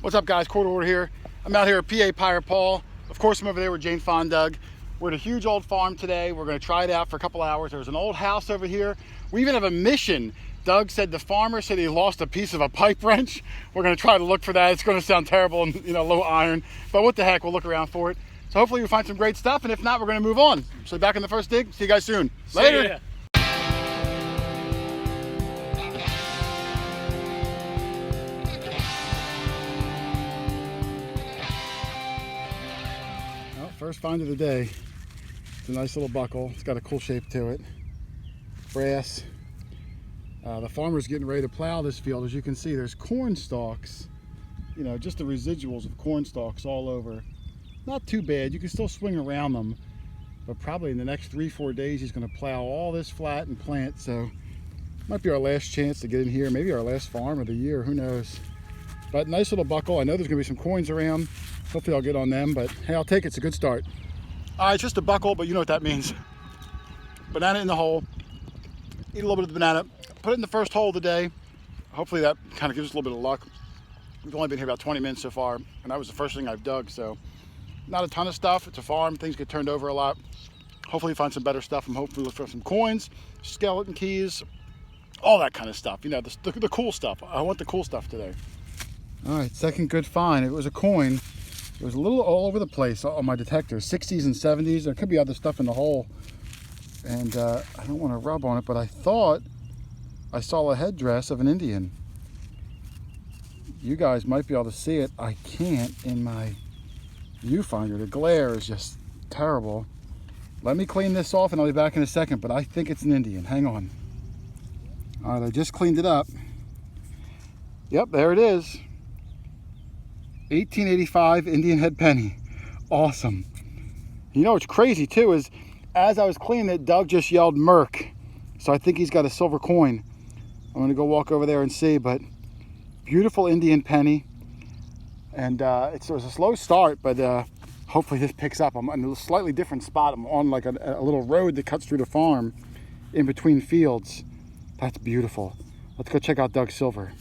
What's up, guys? Hoarder here. I'm out here at PA Pirate Paul. Of course, I'm over there with Jane Fawn Doug. We're at a huge old farm today. We're going to try it out for a couple hours. There's an old house over here. We even have a mission. Doug said the farmer said he lost a piece of a pipe wrench. We're going to try to look for that. It's going to sound terrible and low iron, but what the heck, we'll look around for it. So hopefully we'll find some great stuff, and if not, we're going to move on. So back in the first dig. See you guys soon. Later. First find of the day. It's a nice little buckle. It's got a cool shape to it. Brass. The farmer's getting ready to plow this field. As you can see, there's corn stalks, just the residuals of corn stalks all over. Not too bad. You can still swing around them, but probably in the next 3-4 days he's going to plow all this flat and plant. So might be our last chance to get in here. Maybe our last farm of the year. Who knows? But nice little buckle. I know there's going to be some coins around. Hopefully I'll get on them, but hey, I'll take it. It's a good start. All right, it's just a buckle, but you know what that means. Banana in the hole. Eat a little bit of the banana. Put it in the first hole of the day. Hopefully that kind of gives us a little bit of luck. We've only been here about 20 minutes so far, and that was the first thing I've dug, so not a ton of stuff. It's a farm. Things get turned over a lot. Hopefully find some better stuff. I'm hoping look for some coins, skeleton keys, all that kind of stuff. The cool stuff. I want the cool stuff today. All right, second good find. It was a coin. It was a little all over the place on my detectors, 60s and 70s. There could be other stuff in the hole, and I don't want to rub on it, but I thought I saw a headdress of an Indian. You guys might be able to see it. I can't in my viewfinder. The glare is just terrible. Let me clean this off and I'll be back in a second, but I think it's an Indian. Hang on. All right, I just cleaned it up. Yep, there it is. 1885 Indian head penny. Awesome. What's crazy too is as I was cleaning it, Doug just yelled Merc. So I think he's got a silver coin. I'm gonna go walk over there and see, but beautiful Indian penny. And it was a slow start, but hopefully this picks up. I'm in a slightly different spot. I'm on like a little road that cuts through the farm in between fields. That's beautiful. Let's go check out Doug's silver.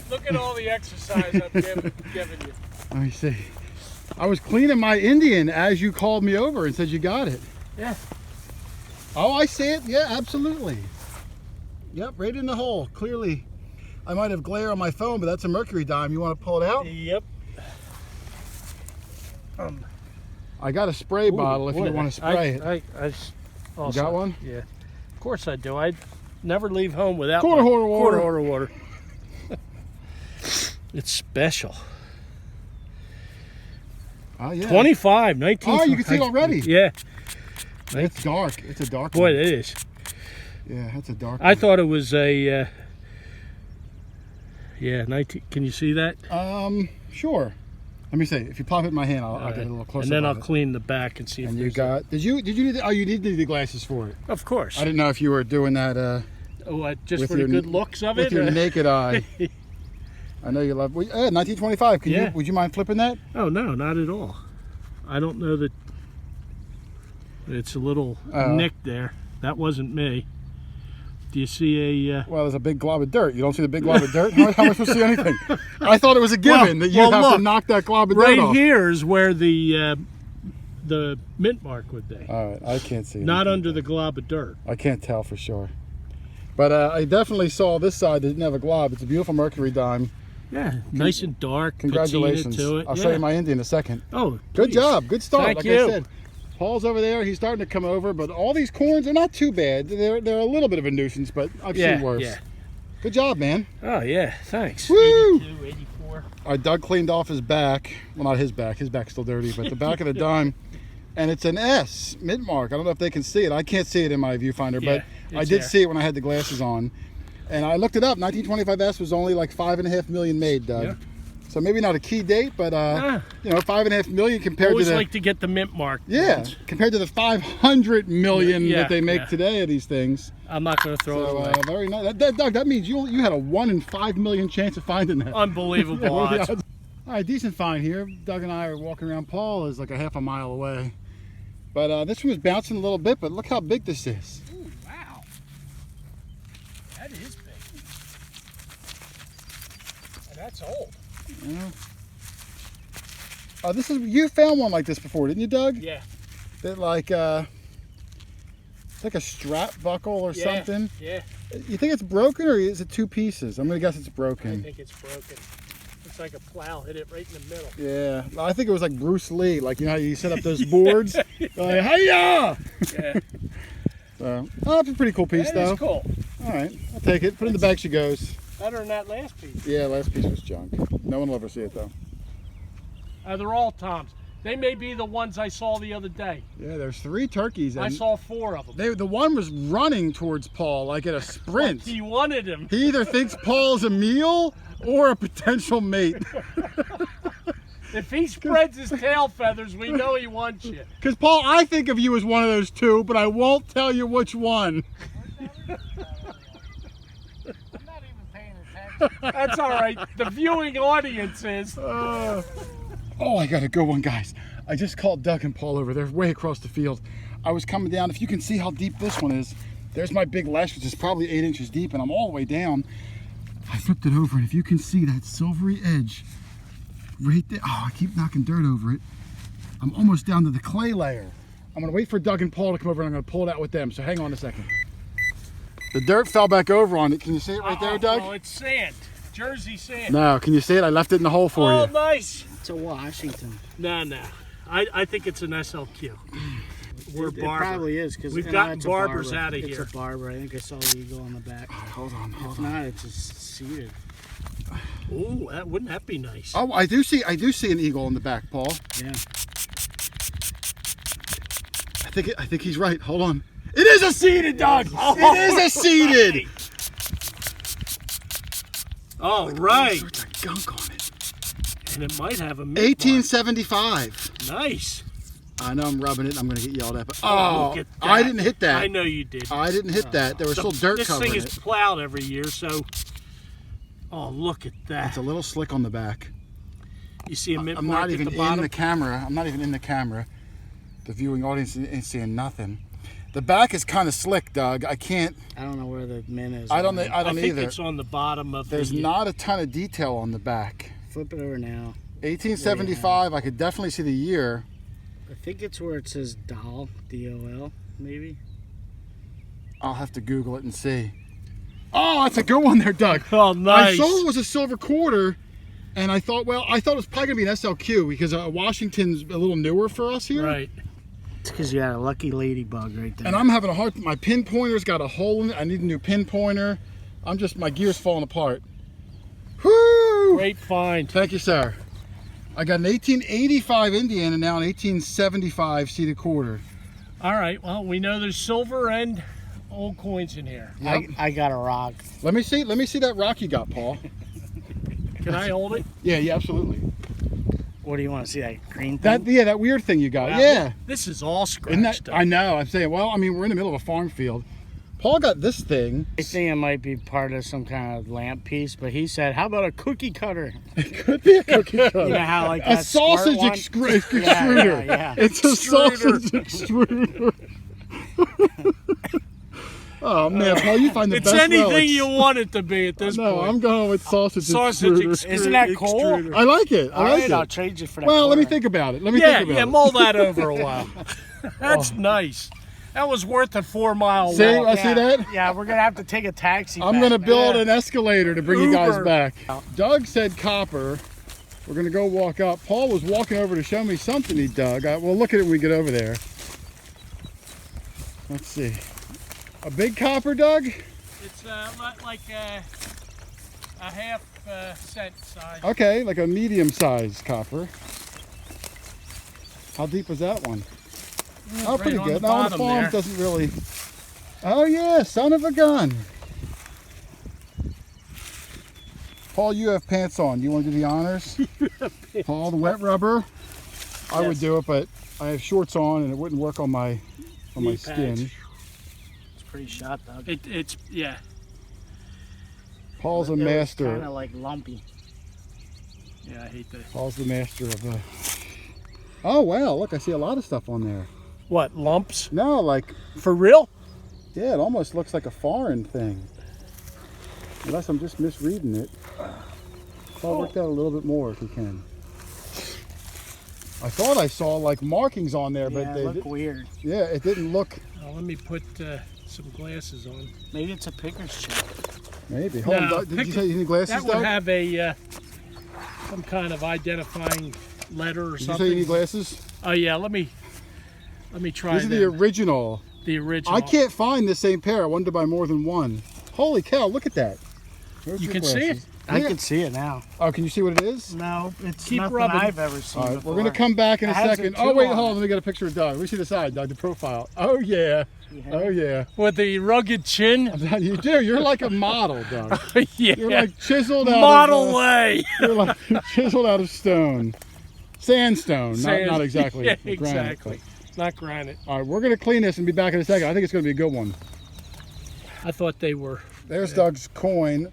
Look at all the exercise I'm giving you. Let me see. I was cleaning my Indian as you called me over and said you got it. Yeah. Oh, I see it. Yeah, absolutely. Yep, right in the hole. Clearly, I might have glare on my phone, but that's a mercury dime. You want to pull it out? Yep. I got a spray bottle if you want to spray it. I also, you got one? Yeah. Of course I do. I never leave home without Hoarder water. Hoarder water. It's special. Oh, yeah. 25, 19. Oh, you can see it already. Yeah. It's dark. It's a dark Boy, one. it is. Yeah, that's a dark one. I thought it was a, 19. Can you see that? Sure. Let me see. If you pop it in my hand, I'll get a little closer. And then I'll clean the back and see if you got. Did you need? You did need the glasses for it. Of course. I didn't know if you were doing that. Just for the good looks of it? With your naked eye. I know you love. 1925. Would you mind flipping that? Oh no, not at all. I don't know that. It's a little nick there. That wasn't me. Do you see a... Well, there's a big glob of dirt. You don't see the big glob of dirt? How am I supposed to see anything? I thought it was a given that you'd have to knock that glob of dirt off. Right here is where the mint mark would be. All right, I can't see it. Not under the glob of dirt. I can't tell for sure. But I definitely saw this side that didn't have a glob. It's a beautiful mercury dime. Yeah, nice and dark. Congratulations. To it. I'll show you my Indian in a second. Oh, good job. Good start. Thank like you. I said. Paul's over there. He's starting to come over, but all these corns are not too bad. They're a little bit of a nuisance, but I've seen worse. Yeah. Good job, man. Oh, yeah. Thanks. Woo! 82, 84. Doug cleaned off his back. Well, not his back. His back's still dirty, but the back of the dime. And it's an S, mint mark. I don't know if they can see it. I can't see it in my viewfinder, but I did see it when I had the glasses on. And I looked it up. 1925 S was only like 5.5 million made, Doug. Yeah. So maybe not a key date, but 5.5 million compared Always to the... like to get the mint mark. Yeah, ones. compared to the 500 million that they make today of these things. I'm not going to throw it away. Very nice. Doug, that means you had a 1 in 5 million chance of finding that. Unbelievable odds. All right, decent find here. Doug and I are walking around. Paul is like a half a mile away. But this one was bouncing a little bit, but look how big this is. Ooh, wow. That is big. And that's old. Yeah. This is, you found one like this before, didn't you, Doug? Yeah. That like it's like a strap buckle or something. Yeah. You think it's broken or is it two pieces? I'm gonna guess it's broken. I think it's broken. It's like a plow hit it right in the middle. Yeah, I think it was like Bruce Lee, like you know how you set up those boards. Like, hey-ya! Yeah. So, oh, that's a pretty cool piece, That though. is cool. All right, I'll take it. Put it in the bag she goes. Better than that last piece. Yeah, last piece was junk. No one will ever see it, though. They're all toms. They may be the ones I saw the other day. Yeah, there's 3 turkeys. I saw 4 of them. The one was running towards Paul, like at a sprint. He wanted him. He either thinks Paul's a meal or a potential mate. If he spreads his tail feathers, we know he wants you. Because, Paul, I think of you as one of those 2, but I won't tell you which one. I'm not even paying attention. That's all right. The viewing audience is. Oh, I got a good one, guys. I just called Doug and Paul over. They're way across the field. I was coming down. If you can see how deep this one is, there's my big lash, which is probably 8 inches deep, and I'm all the way down. I flipped it over, and if you can see that silvery edge right there. Oh, I keep knocking dirt over it. I'm almost down to the clay layer. I'm going to wait for Doug and Paul to come over, and I'm going to pull it out with them. So hang on a second. The dirt fell back over on it. Can you see it right there, Doug? Oh, it's sand. Jersey sand. No, can you see it? I left it in the hole for Oh, you. nice. It's a Washington. No. I think it's an SLQ. We're It Barber. probably is because We've gotten barbers out of It's here. a barber. I think I saw the eagle on the back. Hold on. If not, it's just seated. Ooh, wouldn't that be nice? Oh, I do see an eagle in the back, Paul. Yeah. I think he's right. Hold on. It is a seated, Doug. Oh, It is a seated. All right. All sorts of gunk on it. And it might have a 1875. Nice. I know I'm rubbing it. I'm going to get yelled at. But, Look at that. I didn't hit that. I know you did. I didn't hit that. There was still dirt This covering thing is it. plowed every year, so. Oh, look at that. It's a little slick on the back. You see a mint I'm mark not even at the bottom? in the camera. I'm not even in the camera. The viewing audience ain't seeing nothing. The back is kind of slick, Doug. I can't. I don't know where the min is. I don't man. I think either. it's on the bottom of There's the... not a ton of detail on the back. Flip it over now. 1875. I could definitely see the year. I think it's where it says doll, D-O-L, maybe. I'll have to Google it and see. Oh, that's a good one there, Doug. Oh, nice. I saw it was a silver quarter, and I thought, well, it was probably gonna be an SLQ because Washington's a little newer for us here. Right. It's because you had a lucky ladybug right there. And I'm having a hard. My pinpointer's got a hole in it. I need a new pinpointer. My gear's falling apart. Whoo! Great find. Thank you, sir. I got an 1885 Indian and now an 1875 seated quarter. All right. Well, we know there's silver and old coins in here. Yep. I got a rock. Let me see that rock you got, Paul. Can I hold it? Yeah, absolutely. What do you want to see? That green thing? That weird thing you got. Wow, Yeah. This is all Isn't scratched that, up. I know. I'm saying, well, I mean, we're in the middle of a farm field. Paul got this thing. I think it might be part of some kind of lamp piece, but he said, how about a cookie cutter? It could be a cookie cutter. You know how like A that squirt sausage one? extruder. Yeah. It's a Extruder. sausage extruder. Oh man, Paul, you find the It's best anything relics. you want it to be at this No, point. I'm going with sausage extruder. Isn't that cool? extruder. I like it. I All like right, it. I'll trade you for that. Well, let me quarter. think about it. Yeah, mull that over a while. That's nice. That was worth a 4-mile See, walk. I see that. Yeah, we're gonna have to take a taxi. I'm back, going to man. build an escalator to bring you guys Uber. back. Doug said copper. We're going to go walk up. Paul was walking over to show me something he dug. We'll look at it when we get over there. Let's see. A big copper, Doug? It's like a half cent size. Okay, like a medium-sized copper. How deep was that one? Oh, right pretty on good. the Now the bottom farm there. doesn't really. Oh yeah, son of a gun. Paul, you have pants on. You want to do the honors? Paul, the wet rubber. I would Yes. do it, but I have shorts on and it wouldn't work on my Knee skin. pads. It's pretty shot, Doug. It's yeah. Paul's a master. Kind of like lumpy. Yeah, I hate that. Paul's the master of the. Oh wow! Look, I see a lot of stuff on there. What, lumps? No, like For real? yeah, it almost looks like a foreign thing. Unless I'm just misreading it. Paul, work that a little bit more if you can. I thought I saw like markings on there, but Yeah, they look weird. yeah, it didn't look. Let me put some glasses on. Maybe it's a picker's chip. Maybe. Hold No, on. Did you say you need glasses, That would Doug? have a some kind of identifying letter or Did something. you say you need glasses? Oh yeah, let me try These are the original. the original. I can't find the same pair. I wanted to buy more than one. Holy cow! Look at that. There's You your can see it. glasses. I Yeah. can see it now. Oh, can you see what it is? No, it's Keep nothing rubbing. I've ever seen All right, before. we're gonna come back in a It has a second. two Oh wait, on hold on. it. Let me get a picture of Doug. Let me see the side, Doug. The profile. Oh yeah. Oh yeah. With the rugged chin. You do. You're like a model, Doug. Yeah. You're like chiseled out. Model of, way. You're like chiseled out of stone, sandstone. Not exactly. Yeah, granite, exactly. Not granite. but- all right, we're gonna clean this and be back in a second. I think it's gonna be a good one. I thought they were. There's Doug's coin.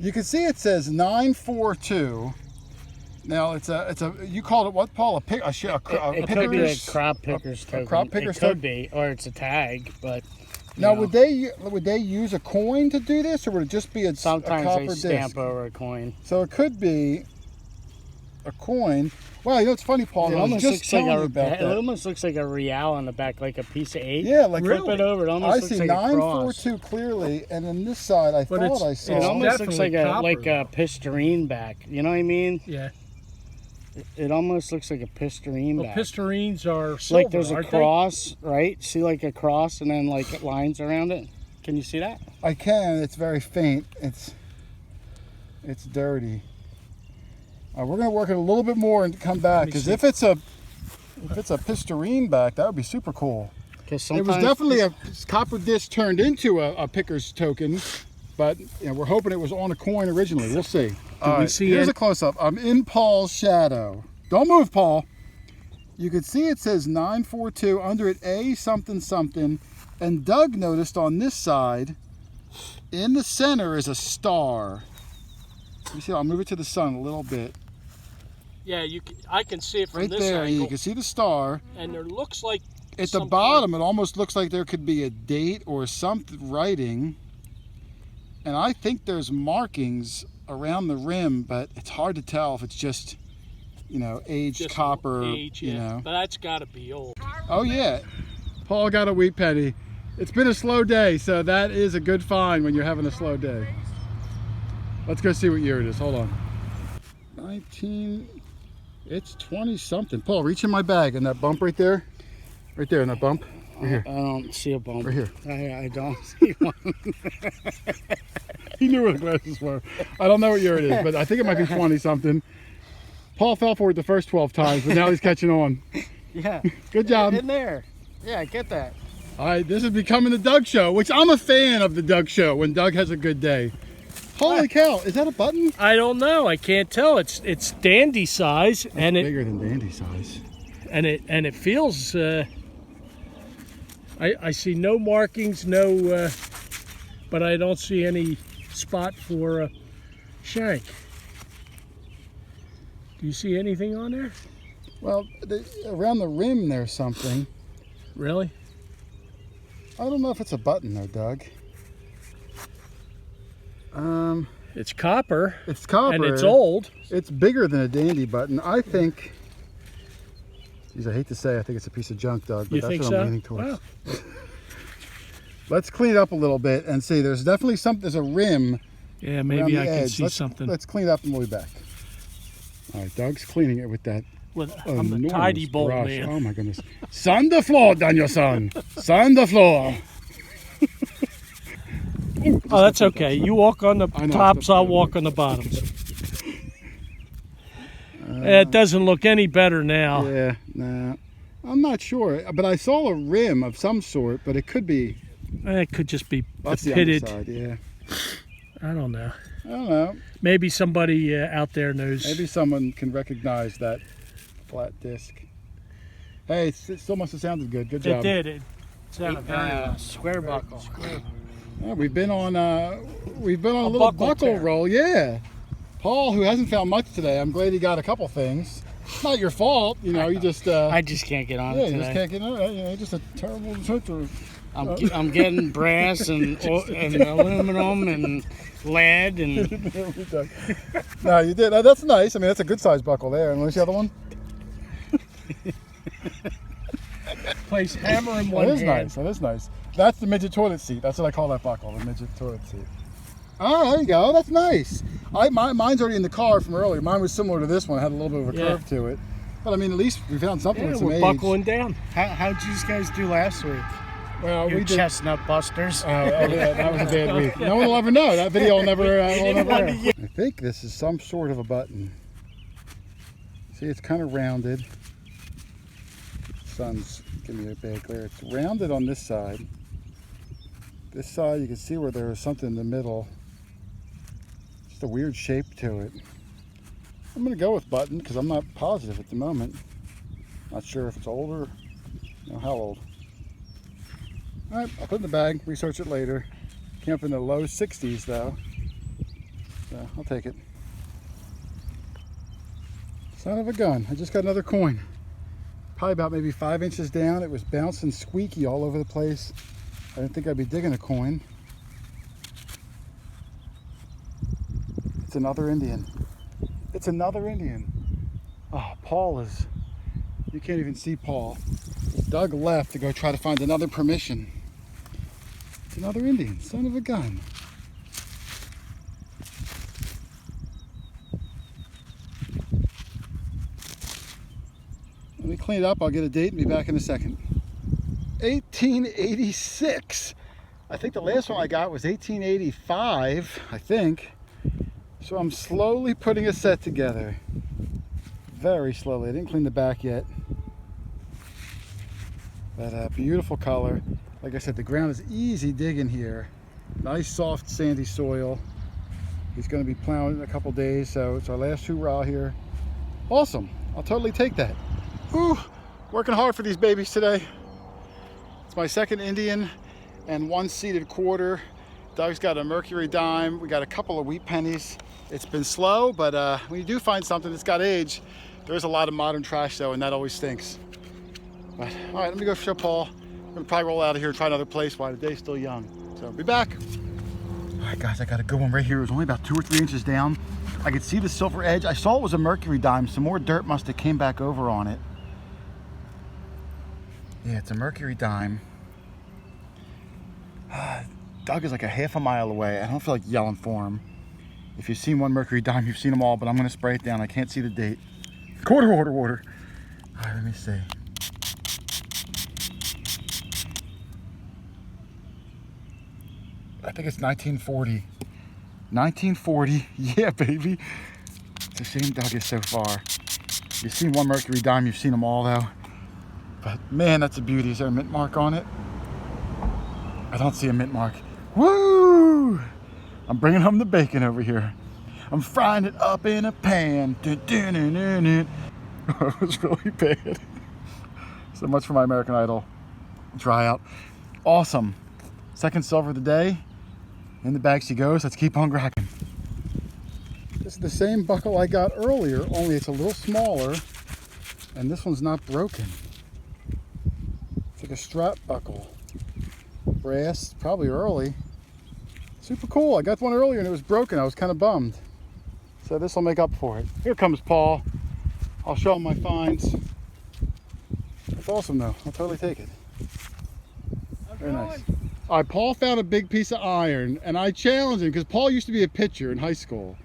You can see it says 942. Now it's a you called it what, Paul? A It could be a picker's? crop picker's token. crop picker's It token? could be, or it's a tag, but you Now know, would they use a coin to do this, or would it just be a sometimes copper they stamp disc? over a coin. So it could be a coin. Wow, you know it's funny, Paul. It I was almost just looks like telling you about it that. almost looks like a real on the back, like a piece of 8. Yeah, like Really? Flip it over. It I almost see looks like a cross. 942 clearly, and then this side I But thought I It saw. almost looks like definitely a copper, pistarine back. You know what I mean? Yeah. It almost looks like a pistarine Well, back. pistarines are silver, Like there's a aren't they? cross, right? See, like a cross, and then like lines around it. Can you see that? I can. It's very faint. It's dirty. We're gonna work it a little bit more and come back, because if it's a pistarine back, that would be super cool. Because It was definitely a copper disc turned into a picker's token, but we're hoping it was on a coin originally. We'll see. All we right, see here's it? a close-up. I'm in Paul's shadow. Don't move, Paul. You can see it says 942, under it A something something, and Doug noticed on this side, in the center is a star. You see, I'll move it to the sun a little bit. Yeah, I can see it from Right this there, angle. you can see the star. And there looks like At the some bottom, it almost looks like there could be a date or something writing. And I think there's markings around the rim, but it's hard to tell if it's just, aged just copper, age, yeah. But that's got to be old. Oh, yeah. Paul got a wheat penny. It's been a slow day, so that is a good find when you're having a slow day. Let's go see what year it is. Hold on. 19, it's 20 something. Paul, reach in my bag in that bump right there. Right there in that bump. Right here. I don't see a bump. Right here. I don't see one. He knew where the glasses were. I don't know what year it is, but I think it might be 20 something. Paul fell for it the first 12 times, but now he's catching on. Yeah. Good job. In there. Yeah, get that. All right, this is becoming the Doug Show, which I'm a fan of the Doug Show when Doug has a good day. Holy cow, is that a button? I don't know. I can't tell. It's dandy size, and Bigger than dandy size. it feels. I see no markings, but I don't see any spot for a shank. Do you see anything on there? Well, around the rim there's something. Really? I don't know if it's a button though, Doug. It's copper. It's copper. And it's old. It's bigger than a dandy button. I think, geez, I hate to say I think it's a piece of junk, Doug, but You that's think what so? I'm leaning towards. Wow. Let's clean it up a little bit and see. There's definitely there's a rim Yeah, around maybe the I can edge. see something. Let's clean it up and we'll be back. All right, Doug's cleaning it with that I'm the enormous tidy bowl brush. man. Oh my goodness. Sand the floor, Daniel-san. Sand the floor. Oh, that's okay. You walk on the I know, tops, it's I'll okay. walk on the bottoms. It doesn't look any better now. Yeah, nah. I'm not sure, but I saw a rim of some sort, but it could be. It could just be That's the pitted. underside, yeah. I don't know. I don't know. Maybe somebody out there knows. Maybe someone can recognize that flat disc. Hey, it still must have sounded good. Good job. It did. It sounded very well. Square buckle. Yeah, we've been on a little buckle buckle tear. roll, yeah. Paul, who hasn't found much today, I'm glad he got a couple things. It's not your fault, you just. I just can't get on yeah, it you today. just can't get on it. Just a terrible switcher. I'm getting brass and aluminum and lead and No, you did. That's nice. I mean, that's a good size buckle there. And what's the other one? Place hammer in one That is hand. nice. That is nice. That's the midget toilet seat. That's what I call that buckle, the midget toilet seat. Oh, there you go. That's nice. Mine's already in the car from earlier. Mine was similar to this one. It had a little bit of a curve to it. But I mean, at least we found something with some we're age. buckling down. How'd you guys do last week? Well, You we did. chestnut busters. Yeah, that was a bad week. No one will ever know. That video will never air. I think this is some sort of a button. See, it's kind of rounded. Sun's giving me a bad glare. It's rounded on this side. This side, you can see where there was something in the middle. Just a weird shape to it. I'm going to go with button because I'm not positive at the moment. Not sure if it's older, how old. All right, I'll put it in the bag, research it later. Came up in the low 60s though, so I'll take it. Son of a gun, I just got another coin. Probably about maybe 5 inches down. It was bouncing squeaky all over the place. I didn't think I'd be digging a coin. It's another Indian. It's another Indian. Oh, Paul is, you can't even see Paul. Doug left to go try to find another permission. It's another Indian, son of a gun. Let me clean it up, I'll get a date and be back in a second. 1886. I think the last one I got was 1885, I think. So I'm slowly putting a set together. Very slowly, I didn't clean the back yet. But beautiful color. Like I said, the ground is easy digging here. Nice soft sandy soil. He's going to be plowing in a couple days, so it's our last hoorah here. Awesome, I'll totally take that. Whew, working hard for these babies today. It's my second Indian and one seeded quarter. Doug's got a mercury dime. We got a couple of wheat pennies. It's been slow, but when you do find something that's got age, there is a lot of modern trash though, and that always stinks. But all right, let me go show Paul. I'm gonna probably roll out of here and try another place while the day's still young. So I'll be back. All right guys, I got a good one right here. It was only about 2 or 3 inches down. I could see the silver edge. I saw it was a mercury dime. Some more dirt must have came back over on it. Yeah, it's a mercury dime. Doug is like a half a mile away. I don't feel like yelling for him. If you've seen one mercury dime, you've seen them all, but I'm gonna spray it down. I can't see the date. Quarter. All right, let me see. I think it's 1940. 1940, yeah, baby. It's a shame Doug is so far. You've seen one mercury dime, you've seen them all though. But man, that's a beauty. Is there a mint mark on it? I don't see a mint mark. Woo! I'm bringing home the bacon over here. I'm frying it up in a pan. It was really bad. So much for my American Idol tryout. Awesome. Second silver of the day. In the bag she goes. Let's keep on cracking. This is the same buckle I got earlier, only it's a little smaller, and this one's not broken. It's like a strap buckle. Brass, probably early. Super cool. I got one earlier and it was broken. I was kind of bummed. So this will make up for it. Here comes Paul. I'll show him my finds. That's awesome though. I'll totally take it. Very nice. All right, Paul found a big piece of iron and I challenged him because Paul used to be a pitcher in high school.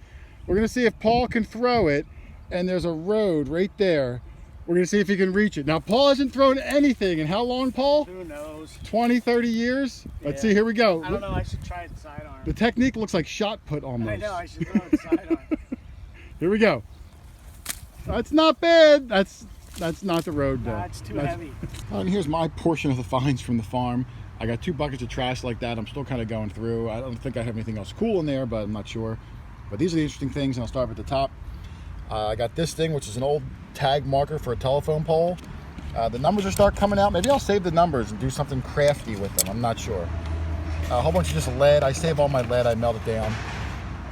We're gonna see if Paul can throw it, and there's a road right there. We're gonna see if he can reach it. Now, Paul hasn't thrown anything in how long, Paul? Who knows? 20, 30 years? Let's see, here we go. I don't know, I should try it sidearm. The technique looks like shot put almost. I know, I should throw it sidearm. Here we go. That's not bad. That's not the road though. Nah, it's too heavy. And here's my portion of the finds from the farm. I got 2 buckets of trash like that. I'm still kind of going through. I don't think I have anything else cool in there, but I'm not sure. But these are the interesting things, and I'll start at the top. I got this thing, which is an old tag marker for a telephone pole. The numbers are start coming out. Maybe I'll save the numbers and do something crafty with them. I'm not sure. A whole bunch of just lead. I save all my lead. I melt it down.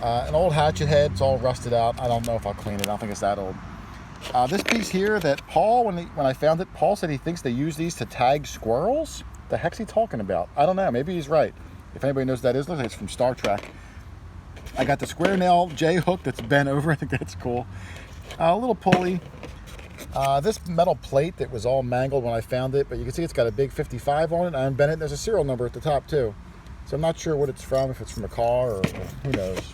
An old hatchet head. It's all rusted out. I don't know if I'll clean it. I don't think it's that old. This piece here that Paul, when I found it, Paul said he thinks they use these to tag squirrels. What the heck's he talking about? I don't know. Maybe he's right. If anybody knows what that is, looks like it's from Star Trek. I got the square nail J hook that's bent over. I think that's cool. A little pulley. This metal plate that was all mangled when I found it, but you can see it's got a big 55 on it. I unbent it, and there's a serial number at the top too. So I'm not sure what it's from, if it's from a car or who knows.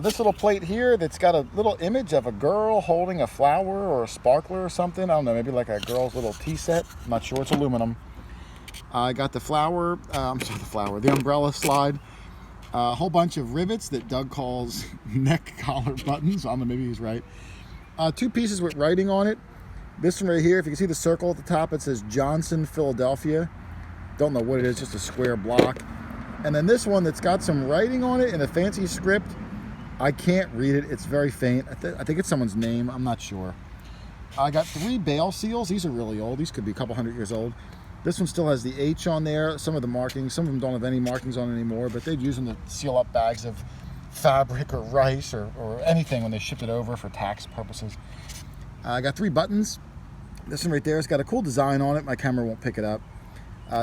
This little plate here that's got a little image of a girl holding a flower or a sparkler or something. I don't know, maybe like a girl's little tea set. I'm not sure, it's aluminum. I got the the umbrella slide. A whole bunch of rivets that Doug calls neck collar buttons. I don't know, maybe he's right. 2 pieces with writing on it. This one right here, if you can see the circle at the top, it says Johnson, Philadelphia. Don't know what it is, just a square block. And then this one that's got some writing on it in a fancy script. I can't read it, it's very faint. I think it's someone's name, I'm not sure. I got 3 bale seals. These are really old. These could be a couple hundred years old. This one still has the H on there, some of the markings. Some of them don't have any markings on it anymore, but they'd use them to seal up bags of fabric or rice or anything when they shipped it over for tax purposes. I got 3 buttons. This one right there has got a cool design on it. My camera won't pick it up.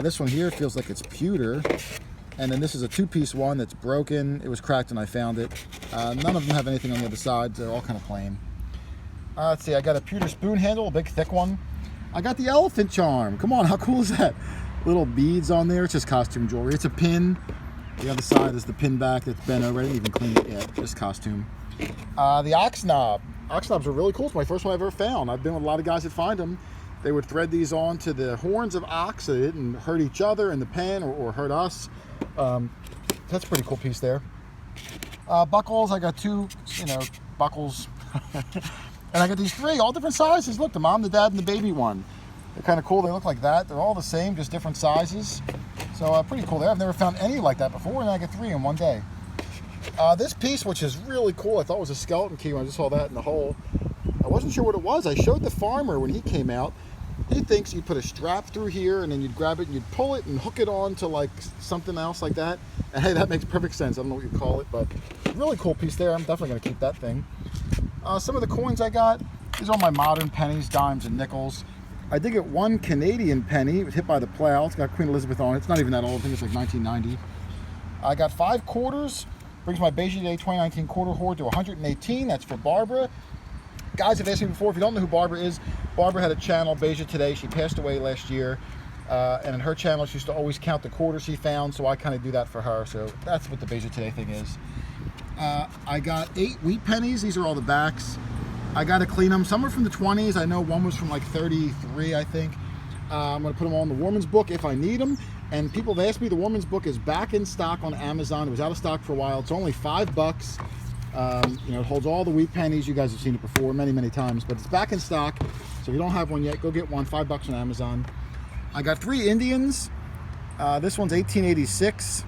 This one here feels like it's pewter. And then this is a 2-piece one that's broken. It was cracked when I found it. None of them have anything on the other side. They're all kind of plain. Let's see, I got a pewter spoon handle, a big thick one. I got the elephant charm. Come on, how cool is that? Little beads on there. It's just costume jewelry. It's a pin. The other side is the pin back that's bent over. I didn't even clean it yet. Just costume. The ox knob. Ox knobs are really cool. It's my first one I've ever found. I've been with a lot of guys that find them. They would thread these on to the horns of ox so they didn't hurt each other in the pen or hurt us. That's a pretty cool piece there. Buckles. I got 2, buckles. And I got these 3, all different sizes. Look, the mom, the dad, and the baby one. They're kind of cool. They look like that. They're all the same, just different sizes. So pretty cool there. I've never found any like that before, and I got 3 in one day. This piece, which is really cool, I thought was a skeleton key when I just saw that in the hole. I wasn't sure what it was. I showed the farmer when he came out. He thinks you put a strap through here, and then you'd grab it, and you'd pull it and hook it on to like something else like that. And hey, that makes perfect sense. I don't know what you call it, but really cool piece there. I'm definitely going to keep that thing. Some of the coins I got, these are all my modern pennies, dimes, and nickels. I did get 1 Canadian penny. It was hit by the plow. It's got Queen Elizabeth on it. It's not even that old. I think it's like 1990. I got 5 quarters. Brings my Beige Day 2019 quarter hoard to 118. That's for Barbara. Guys have asked me before, if you don't know who Barbara is, Barbara had a channel, Beige Today. She passed away last year. And in her channel, she used to always count the quarters she found, so I kind of do that for her. So that's what the Beige Today thing is. I got 8 wheat pennies. These are all the backs. I got to clean them. Some are from the 20s. I know one was from like 33, I think. I'm going to put them all in the Woman's Book if I need them. And people have asked me, the Woman's Book is back in stock on Amazon. It was out of stock for a while. It's only $5. It holds all the wheat pennies. You guys have seen it before many, many times, but it's back in stock. So if you don't have one yet, go get one. $5 on Amazon. I got 3 Indians. This one's 1886.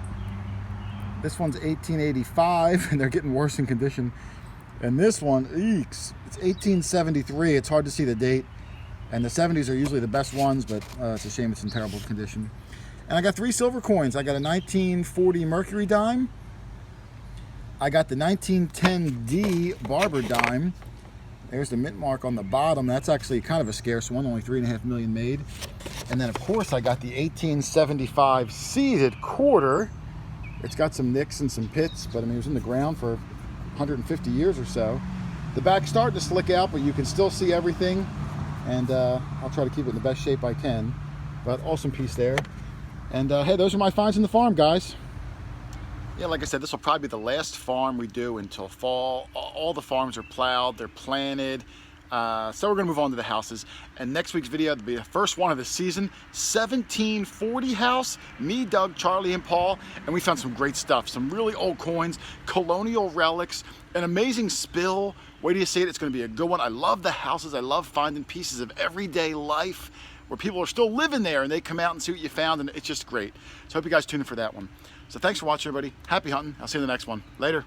This one's 1885, and they're getting worse in condition. And this one, eeks, it's 1873. It's hard to see the date. And the 70s are usually the best ones, but it's a shame it's in terrible condition. And I got 3 silver coins. I got a 1940 Mercury dime. I got the 1910D Barber dime. There's the mint mark on the bottom. That's actually kind of a scarce one, only 3.5 million made. And then, of course, I got the 1875 seeded quarter. It's got some nicks and some pits, but I mean, it was in the ground for 150 years or so. The back's starting to slick out, but you can still see everything. And I'll try to keep it in the best shape I can. But awesome piece there. And hey, those are my finds in the farm, guys. Yeah, like I said, this will probably be the last farm we do until fall. All the farms are plowed, they're planted. So we're gonna move on to the houses. And next week's video will be the first one of the season, 1740 house. Me, Doug, Charlie, and Paul. And we found some great stuff, some really old coins, colonial relics, an amazing spill. Wait till you see it, it's gonna be a good one. I love the houses, I love finding pieces of everyday life where people are still living there and they come out and see what you found, and it's just great. So I hope you guys tune in for that one. So thanks for watching, everybody. Happy hunting. I'll see you in the next one. Later.